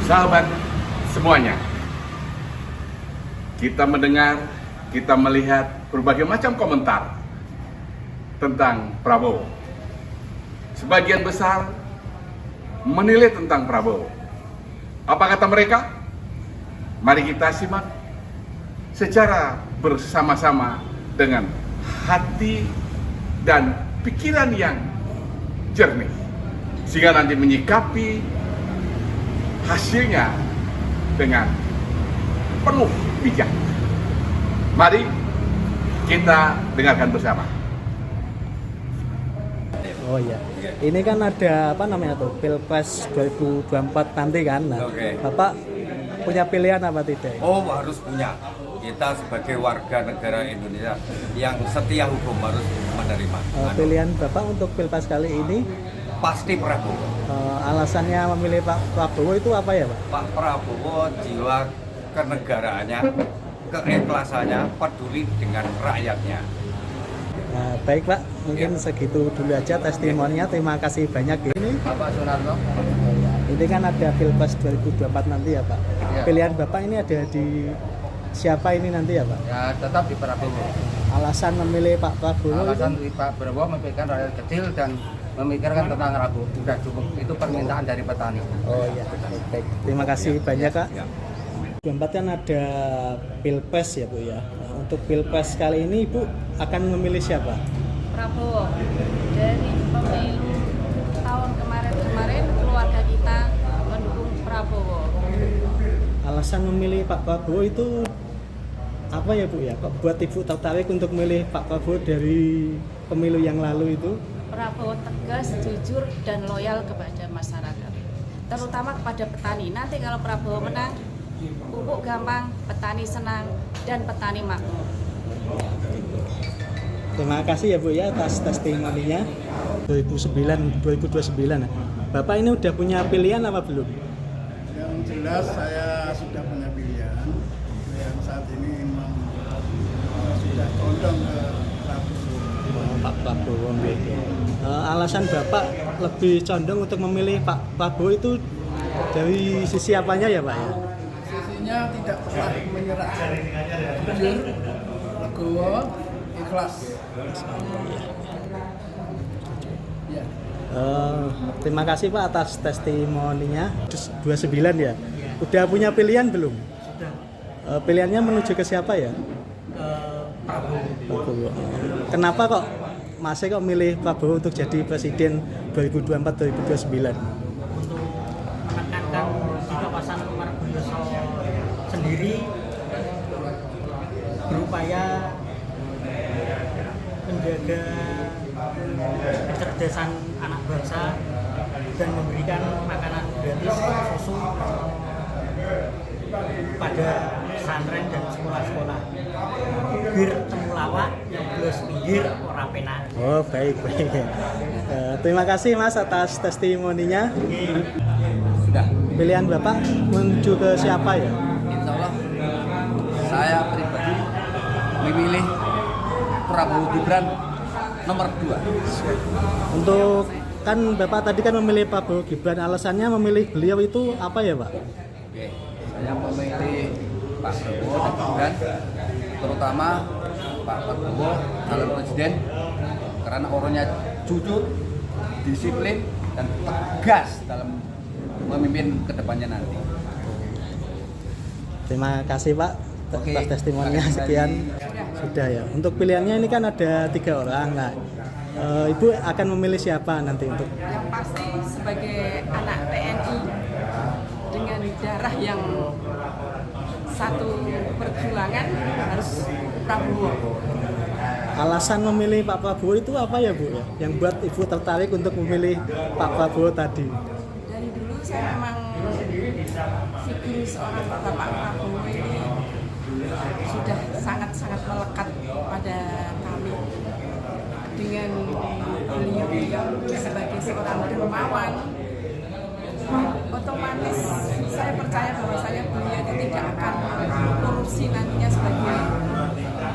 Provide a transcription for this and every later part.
Sahabat semuanya, kita mendengar, kita melihat berbagai macam komentar tentang Prabowo. Sebagian besar menilai tentang Prabowo. Apa kata mereka? Mari kita simak secara bersama-sama dengan hati dan pikiran yang jernih, sehingga nanti menyikapi hasilnya dengan penuh bijak. Mari kita dengarkan bersama. Oh iya, ini kan ada apa namanya tuh, Pilpres 2024 nanti kan. Nah, Bapak punya pilihan apa tidak? Oh, harus punya. Kita sebagai warga negara Indonesia yang setia hukum harus menerima. Pilihan Bapak untuk Pilpres kali ini? Pasti Prabowo. Alasannya memilih Pak Prabowo itu apa ya, Pak? Pak Prabowo jiwa kenegaraannya, keikhlasannya, peduli dengan rakyatnya. Baik Pak, mungkin segitu dulu aja testimoninya. Terima kasih banyak. Ini Bapak Sunarno. Ini kan ada Pilpres 2024 nanti ya Pak. Ya. Pilihan Bapak ini ada di siapa ini nanti ya Pak? Ya, tetap di Prabowo. Alasan memilih Pak Prabowo Alasan itu? Pak Prabowo memikirkan rakyat kecil dan memikirkan tentang ragu. Sudah cukup. Itu permintaan dari petani. Oh iya, baik. Terima kasih banyak Kak. 2024 kan ada Pilpres ya Bu ya. Nah, untuk Pilpres kali ini Ibu akan memilih siapa? Prabowo. Dari pemilu tahun kemarin keluarga kita mendukung Prabowo. Alasan memilih Pak Prabowo itu apa ya Bu ya? Kok buat Ibu tertarik untuk memilih Pak Prabowo dari pemilu yang lalu itu? Prabowo tegas, jujur, dan loyal kepada masyarakat, terutama kepada petani. Nanti kalau Prabowo menang, pupuk gampang, petani senang, dan petani makmur. Terima kasih ya Bu ya atas testimoninya. 2029. Bapak ini udah punya pilihan apa belum? Yang jelas saya sudah punya pilihan. Yang saat ini memang sudah condong ke Prabowo. Pak Prabowo. Alasan Bapak lebih condong untuk memilih Pak Prabowo itu dari sisi apanya ya Pak ya? Sisinya tidak pernah menyerah, jujur, legowo, ikhlas. Ya. Terima kasih Pak atas testimoninya. 29 ya. Udah punya pilihan belum? Sudah. Pilihannya menuju ke siapa ya? Prabowo. Kenapa kok masih kok milih Prabowo untuk jadi presiden 2024-2029? Untuk menekankan jika pasangan Margoyoso sendiri berupaya menjaga kecerdasan anak bangsa dan memberikan makanan gratis, susu pada pesantren dan sekolah-sekolah. Bir temulawak yang belas pinggir ora penak. Oh baik. Terima kasih Mas atas testimoninya. Sudah. Pilihan Bapak menuju ke siapa ya? Insya Allah saya pribadi memilih Prabowo Gibran nomor 2. Untuk kan Bapak tadi kan memilih Prabowo Gibran, alasannya memilih beliau itu apa ya Pak? Oke, saya memilih Pak Prabowo dan Gibran, terutama Pak Prabowo calon presiden karena orangnya jujur, disiplin, dan tegas dalam memimpin kedepannya nanti. Terima kasih Pak atas testimoninya. Sekian sudah ya. Untuk pilihannya ini kan ada 3 orang. Nah, Ibu akan memilih siapa nanti untuk? Yang pasti sebagai anak TNI dengan darah yang satu perjuangan harus Prabowo. Alasan memilih Pak Prabowo itu apa ya Bu ya? Yang buat Ibu tertarik untuk memilih Pak Prabowo tadi? Dari dulu saya memang figur seorang Bapak Prabowo ini sudah sangat-sangat melekat pada kami. Dengan beliau yang sebagai seorang dermawan, otomatis saya percaya bahwasanya beliau itu tidak akan korupsi nantinya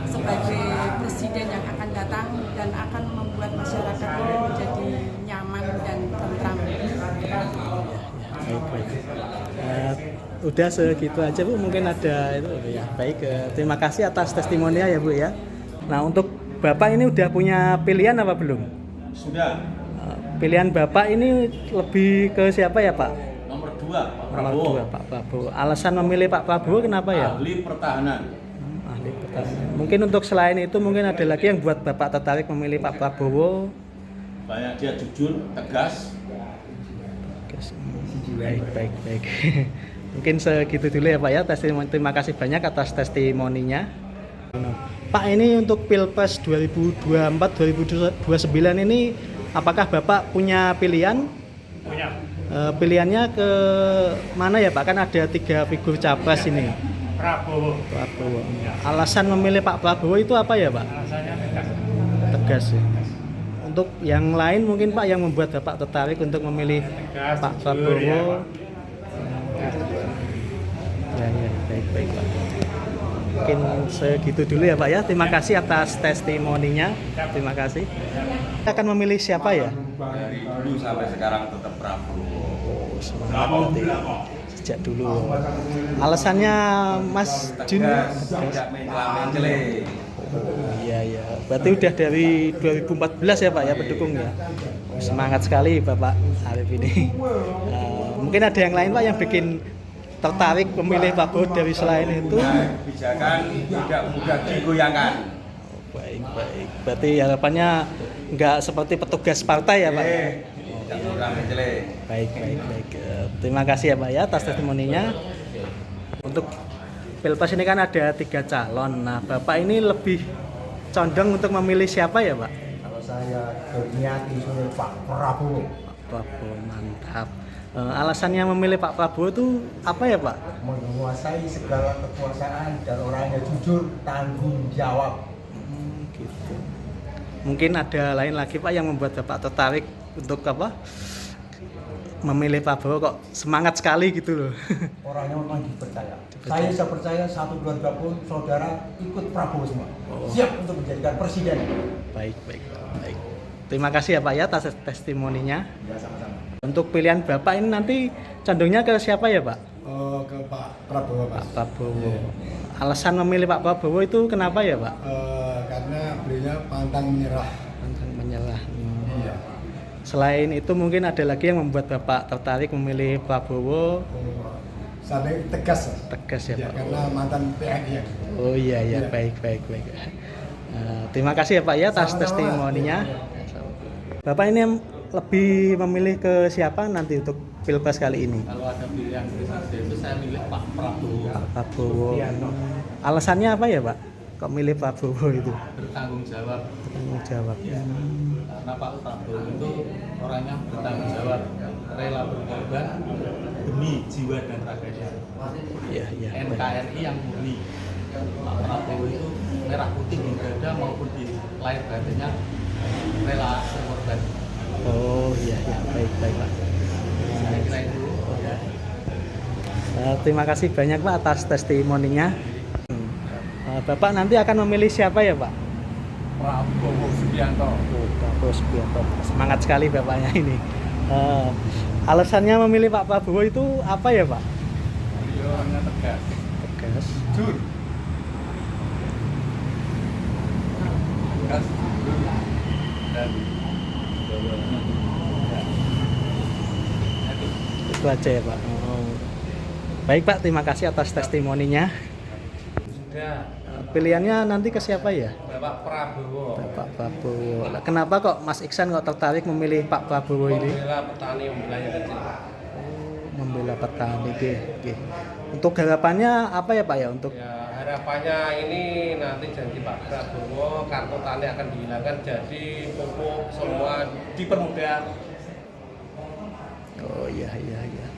sebagai presiden yang akan datang dan akan membuat masyarakat ini menjadi nyaman dan tentram. Baik. udah segitu aja Bu, mungkin ada itu ya. Baik, terima kasih atas testimoninya ya Bu ya. Nah, untuk Bapak ini udah punya pilihan apa belum? Sudah. Pilihan Bapak ini lebih ke siapa ya Pak? Nomor 2, Pak Nomor Prabowo. 2 Pak Prabowo. Alasan memilih Pak Prabowo kenapa ya? Ahli pertahanan. Ahli pertahanan. Mungkin untuk selain itu mungkin ada lagi yang buat Bapak tertarik memilih Pak Prabowo. Banyak dia jujur, tegas. Baik. Mungkin segitu dulu ya Pak ya. Terima kasih banyak atas testimoninya. Pak, ini untuk Pilpres 2024-2029 ini apakah Bapak punya pilihan? Punya. Pilihannya ke mana ya Pak? Kan ada 3 figur capres ini. Prabowo. Alasan memilih Pak Prabowo itu apa ya Pak? Alasannya tegas. Tegas ya. Untuk yang lain mungkin Pak yang membuat Bapak tertarik untuk memilih Tegas, Pak jujur, Prabowo. ya, Ya, baik Pak. Mungkin segitu dulu ya Pak ya. Terima kasih atas testimoninya. Terima kasih. Kita akan memilih siapa ya? Dari dulu sampai sekarang tetap Prabowo. Semangat sejak dulu. Alasannya Mas Jun? Tidak mencela-mencele. Iya. Berarti udah dari 2014 ya Pak ya pendukung ya. Semangat sekali Bapak Arif ini. Mungkin ada yang lain Pak yang bikin tertarik memilih Pak Prabowo dari selain itu? Kebijakan tidak mudah digoyangkan. Baik. Berarti harapannya nggak seperti petugas partai ya Pak? Tidak mudah mencele. Baik. Terima kasih ya Pak ya atas testimoninya. Untuk Pilpres ini kan ada 3 calon. Nah, Bapak ini lebih condong untuk memilih siapa ya Pak? Kalau saya berniat memilih Pak Prabowo. Pak Prabowo, mantap. Alasannya memilih Pak Prabowo itu apa ya Pak? Menguasai segala kekuasaan dan orangnya jujur, tanggung jawab. Gitu. Mungkin ada lain lagi Pak yang membuat Bapak tertarik untuk apa? Memilih Pak Prabowo kok semangat sekali gitu loh. Orangnya memang dipercaya. Saya percaya satu keluarga pun saudara ikut Prabowo semua. Siap untuk menjadikan presiden. Baik. Terima kasih ya Pak ya atas testimoninya. Ya, sama-sama. Untuk pilihan Bapak ini nanti condongnya ke siapa ya Pak? Ke Pak Prabowo, Pak Prabowo. Alasan memilih Pak Prabowo itu kenapa ya Pak? Karena beliau pantang menyerah. Pantang menyerah. Iya. Selain itu mungkin ada lagi yang membuat Bapak tertarik memilih Prabowo. Sampai tegas. Tegas ya Pak. Karena mantan TNI. Oh iya. Baik. Terima kasih ya Pak ya atas Sama-sama. testimoninya. Bapak ini lebih memilih ke siapa nanti untuk Pilpres kali ini? Kalau ada pilihan presiden itu saya milih Pak Prabowo. Pak Prabowo. Alasannya apa ya Pak? Kok milih Pak Prabowo itu? Bertanggung jawab. Bertanggung jawab. Karena Pak Prabowo itu orangnya bertanggung jawab, rela berkorban demi jiwa dan raganya. Iya. Baik. NKRI yang murni. Pak Prabowo itu merah putih di dada maupun di lahir batinnya rela berkorban. Oh iya. Baik Pak. Saya kira itu. Terima kasih banyak Pak atas testimoninya. Bapak nanti akan memilih siapa ya Pak? Prabowo Subianto. Prabowo Subianto. Semangat sekali Bapaknya ini. Alasannya memilih Pak Prabowo itu apa ya Pak? Beliau orangnya tegas. Tegas. Jujur. Tegas, jujur, dan Itu aja ya Pak. Baik Pak, terima kasih atas testimoninya. sudah Pilihannya nanti ke siapa ya? Bapak Prabowo. Pak Prabowo. Lah, kenapa kok Mas Iksan kok tertarik memilih Pak Prabowo ini? Membela petani, membela yang kecil. Membela petani. Oke. Untuk harapannya apa ya Pak ya? Untuk Ya, harapannya ini nanti janji Pak Prabowo kartu tani akan dihilangkan, jadi pupuk semua dipermudah. Oh iya.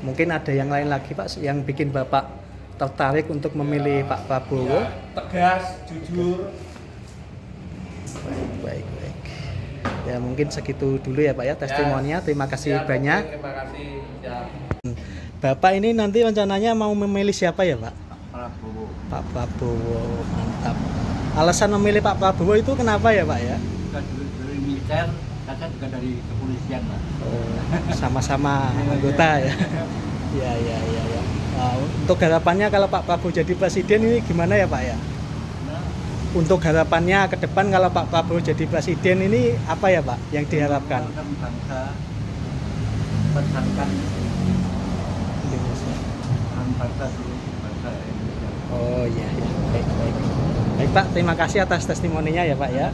Mungkin ada yang lain lagi Pak yang bikin Bapak tertarik untuk memilih Pak Prabowo. Ya, tegas, jujur. Baik. Ya mungkin segitu dulu ya Pak ya testimoninya. Terima kasih Ya, banyak. Terima kasih. Ya. Bapak ini nanti rencananya mau memilih siapa ya Pak? Prabowo. Pak Prabowo, mantap. Alasan memilih Pak Prabowo itu kenapa ya Pak ya? Bukan dari militer, kakak juga dari kepolisian lah. Oh, sama-sama anggota ya. Ya. Untuk harapannya kalau Pak Prabowo jadi presiden ini gimana ya Pak ya? Untuk harapannya ke depan kalau Pak Prabowo jadi presiden ini apa ya Pak yang diharapkan? Bangsa, pertahankan Indonesia. bangsa seluruh bangsa Indonesia. Oh iya, iya. Baik, baik. Baik Pak, terima kasih atas testimoninya ya Pak ya.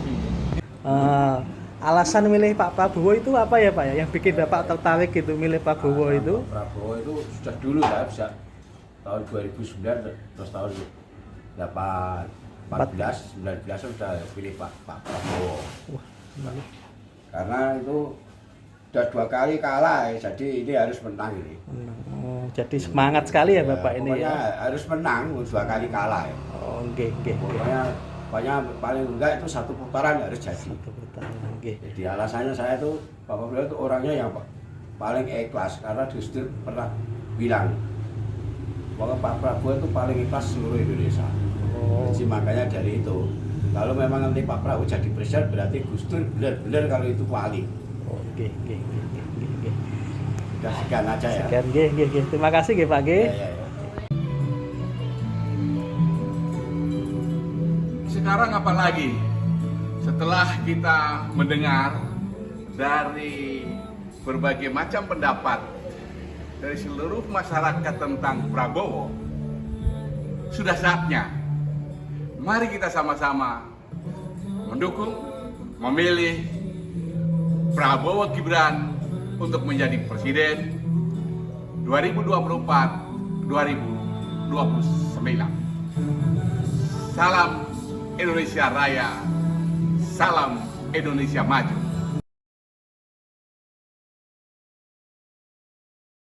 Alasan milih Pak Prabowo itu apa ya Pak ya? Yang bikin Bapak tertarik gitu milih Pak Prabowo itu? Pak Prabowo itu sudah dulu lah, bisa tahun 2009 terus tahun 19 sudah pilih Pak Prabowo. Wah, Karena itu sudah 2 kali kalah, jadi ini harus menang ini. oh, jadi semangat sekali ya Bapak ini Pokoknya ya. harus menang, 2 kali kalah. Oh, nggih, nggih, nggih. Pokoknya paling enggak itu 1 putaran harus jadi. Satu pertanyaan, nggih. Jadi alasannya saya tuh Pak Prabowo itu orangnya yang paling ikhlas karena Gus Dur pernah bilang bahwa Pak Prabowo itu paling ikhlas seluruh Indonesia. Oh. Jadi makanya dari itu kalau memang nanti Pak Prabowo jadi presiden berarti Gus Dur benar-benar kalau itu wali. Oh, nggih, nggih, nggih, nggih, nggih. Udah sekian aja ya. Sekian, nggih, nggih, nggih. Terima kasih nggih Pak nggih. Ya. Sekarang apalagi setelah kita mendengar dari berbagai macam pendapat dari seluruh masyarakat tentang Prabowo, sudah saatnya mari kita sama-sama mendukung, memilih Prabowo Gibran untuk menjadi presiden 2024-2029. Salam Indonesia Raya, salam Indonesia Maju.